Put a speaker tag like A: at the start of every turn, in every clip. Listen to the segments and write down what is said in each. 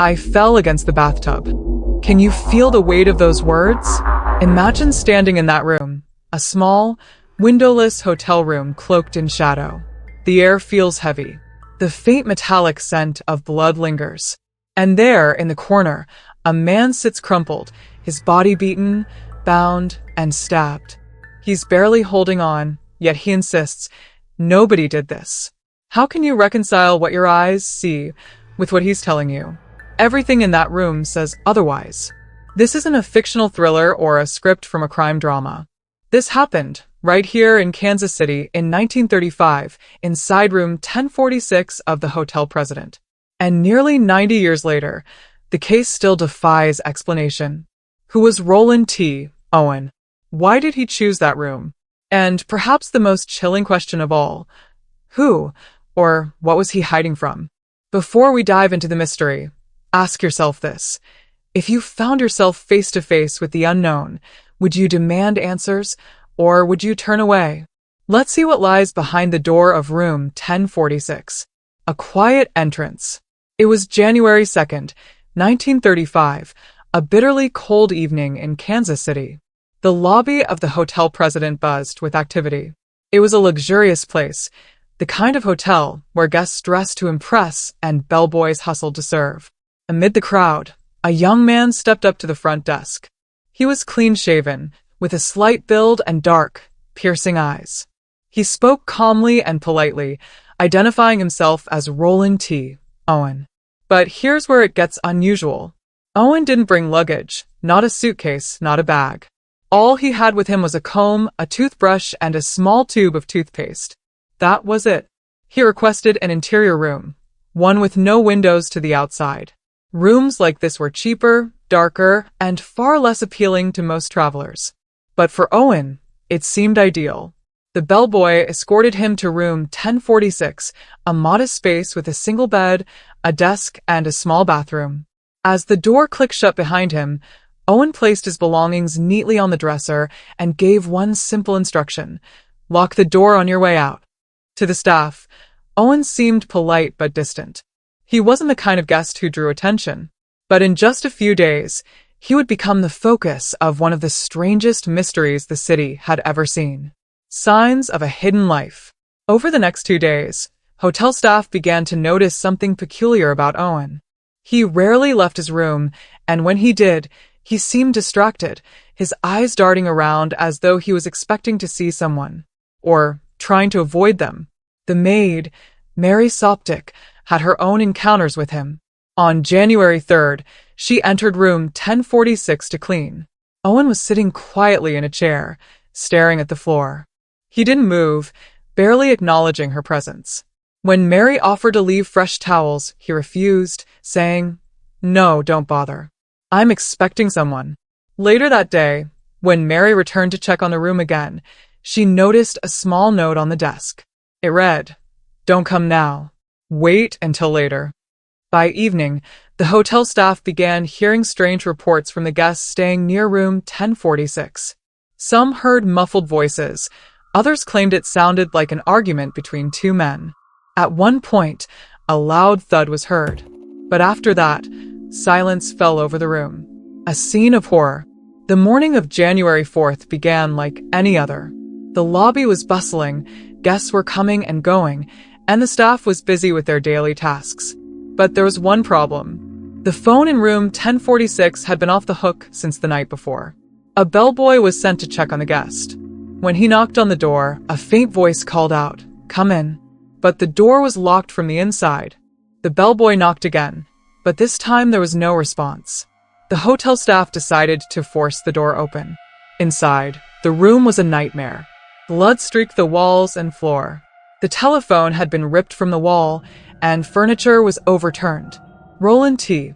A: I fell against the bathtub. Can you feel the weight of those words? Imagine standing in that room, a small, windowless hotel room cloaked in shadow. The air feels heavy. The faint metallic scent of blood lingers. And there, in the corner, a man sits crumpled, his body beaten, bound, and stabbed. He's barely holding on, yet he insists, nobody did this. How can you reconcile what your eyes see with what he's telling you? Everything in that room says otherwise. This isn't a fictional thriller or a script from a crime drama. This happened right here in Kansas City in 1935, inside room 1046 of the Hotel President. And nearly 90 years later, the case still defies explanation. Who was Roland T. Owen? Why did he choose that room? And perhaps the most chilling question of all, who or what was he hiding from? Before we dive into the mystery, ask yourself this. If you found yourself face to face with the unknown, would you demand answers or would you turn away? Let's see what lies behind the door of room 1046. A quiet entrance. It was January 2nd, 1935, a bitterly cold evening in Kansas City. The lobby of the Hotel President buzzed with activity. It was a luxurious place, the kind of hotel where guests dressed to impress and bellboys hustled to serve. Amid the crowd, a young man stepped up to the front desk. He was clean-shaven, with a slight build and dark, piercing eyes. He spoke calmly and politely, identifying himself as Roland T. Owen. But here's where it gets unusual. Owen didn't bring luggage, not a suitcase, not a bag. All he had with him was a comb, a toothbrush, and a small tube of toothpaste. That was it. He requested an interior room, one with no windows to the outside. Rooms like this were cheaper, darker, and far less appealing to most travelers. But for Owen, it seemed ideal. The bellboy escorted him to room 1046, a modest space with a single bed, a desk, and a small bathroom. As the door clicked shut behind him, Owen placed his belongings neatly on the dresser and gave one simple instruction: lock the door on your way out. To the staff, Owen seemed polite but distant. He wasn't the kind of guest who drew attention. But in just a few days, he would become the focus of one of the strangest mysteries the city had ever seen. Signs of a hidden life. Over the next 2 days, hotel staff began to notice something peculiar about Owen. He rarely left his room, and when he did, he seemed distracted, his eyes darting around as though he was expecting to see someone, or trying to avoid them. The maid, Mary Soptic, had her own encounters with him. On January 3rd, she entered room 1046 to clean. Owen was sitting quietly in a chair, staring at the floor. He didn't move, barely acknowledging her presence. When Mary offered to leave fresh towels, he refused, saying, "No, don't bother. I'm expecting someone." Later that day, when Mary returned to check on the room again, she noticed a small note on the desk. It read, "Don't come now. Wait until later." By evening, the hotel staff began hearing strange reports from the guests staying near room 1046. Some heard muffled voices. Others claimed it sounded like an argument between two men. At one point, a loud thud was heard. But after that, silence fell over the room. A scene of horror. The morning of January 4th began like any other. The lobby was bustling, guests were coming and going, and the staff was busy with their daily tasks. But there was one problem. The phone in room 1046 had been off the hook since the night before. A bellboy was sent to check on the guest. When he knocked on the door, a faint voice called out, "Come in." But the door was locked from the inside. The bellboy knocked again, but this time there was no response. The hotel staff decided to force the door open. Inside, the room was a nightmare. Blood streaked the walls and floor. The telephone had been ripped from the wall, and furniture was overturned. Roland T.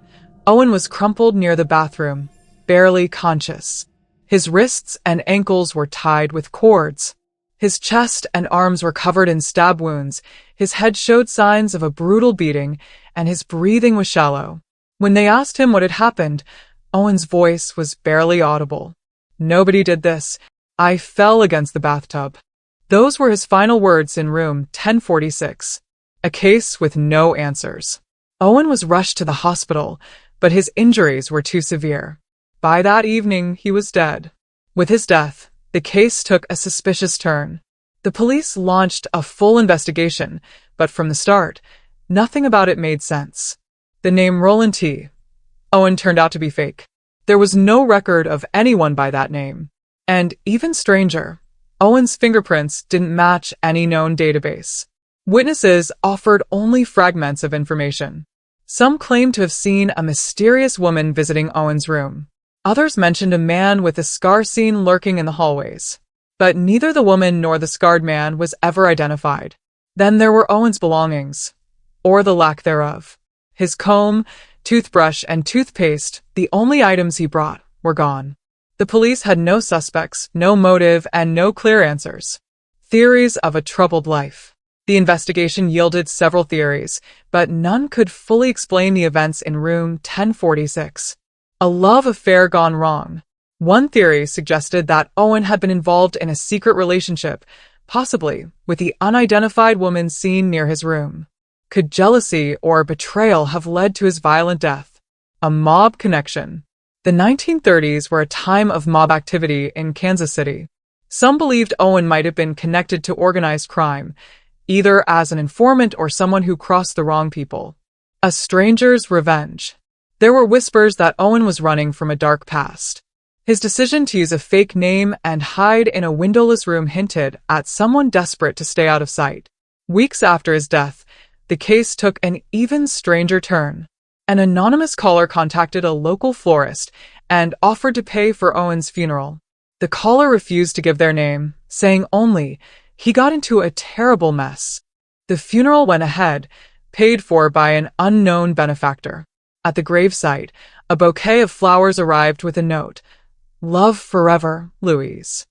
A: Owen was crumpled near the bathroom, barely conscious. His wrists and ankles were tied with cords. His chest and arms were covered in stab wounds, his head showed signs of a brutal beating, and his breathing was shallow. When they asked him what had happened, Owen's voice was barely audible. "Nobody did this. I fell against the bathtub." Those were his final words in room 1046. A case with no answers. Owen was rushed to the hospital, but his injuries were too severe. By that evening, he was dead. With his death, the case took a suspicious turn. The police launched a full investigation, but from the start, nothing about it made sense. The name Roland T. Owen turned out to be fake. There was no record of anyone by that name. And even stranger, Owen's fingerprints didn't match any known database. Witnesses offered only fragments of information. Some claimed to have seen a mysterious woman visiting Owen's room. Others mentioned a man with a scar seen lurking in the hallways. But neither the woman nor the scarred man was ever identified. Then there were Owen's belongings, or the lack thereof. His comb, toothbrush, and toothpaste, the only items he brought, were gone. The police had no suspects, no motive, and no clear answers. Theories of a troubled life. The investigation yielded several theories, but none could fully explain the events in room 1046. A love affair gone wrong. One theory suggested that Owen had been involved in a secret relationship, possibly with the unidentified woman seen near his room. Could jealousy or betrayal have led to his violent death? A mob connection. The 1930s were a time of mob activity in Kansas City. Some believed Owen might have been connected to organized crime, either as an informant or someone who crossed the wrong people. A stranger's revenge. There were whispers that Owen was running from a dark past. His decision to use a fake name and hide in a windowless room hinted at someone desperate to stay out of sight. Weeks after his death, the case took an even stranger turn. An anonymous caller contacted a local florist and offered to pay for Owen's funeral. The caller refused to give their name, saying only he got into a terrible mess. The funeral went ahead, paid for by an unknown benefactor. At the gravesite, a bouquet of flowers arrived with a note, "Love forever, Louise."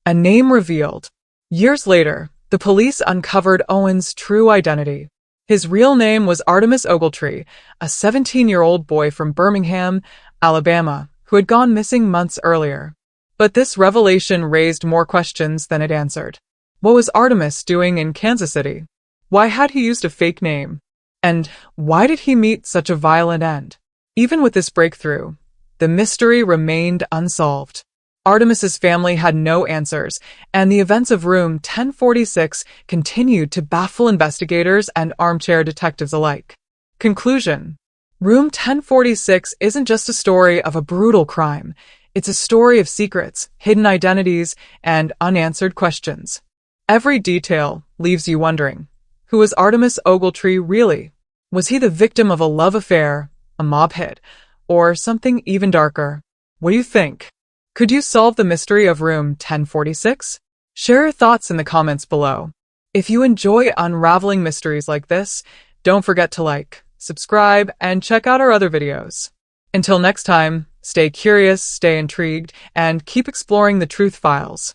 A: A name revealed. Years later, the police uncovered Owen's true identity. His real name was Artemis Ogletree, a 17-year-old boy from Birmingham, Alabama, who had gone missing months earlier. But this revelation raised more questions than it answered. What was Artemis doing in Kansas City? Why had he used a fake name? And why did he meet such a violent end? Even with this breakthrough, the mystery remained unsolved. Artemis's family had no answers, and the events of room 1046 continued to baffle investigators and armchair detectives alike. Conclusion: Room 1046 isn't just a story of a brutal crime. It's a story of secrets, hidden identities, and unanswered questions. Every detail leaves you wondering, who was Artemis Ogletree really? Was he the victim of a love affair, a mob hit, or something even darker? What do you think? Could you solve the mystery of room 1046? Share your thoughts in the comments below. If you enjoy unraveling mysteries like this, don't forget to like, subscribe, and check out our other videos. Until next time, stay curious, stay intrigued, and keep exploring the truth files.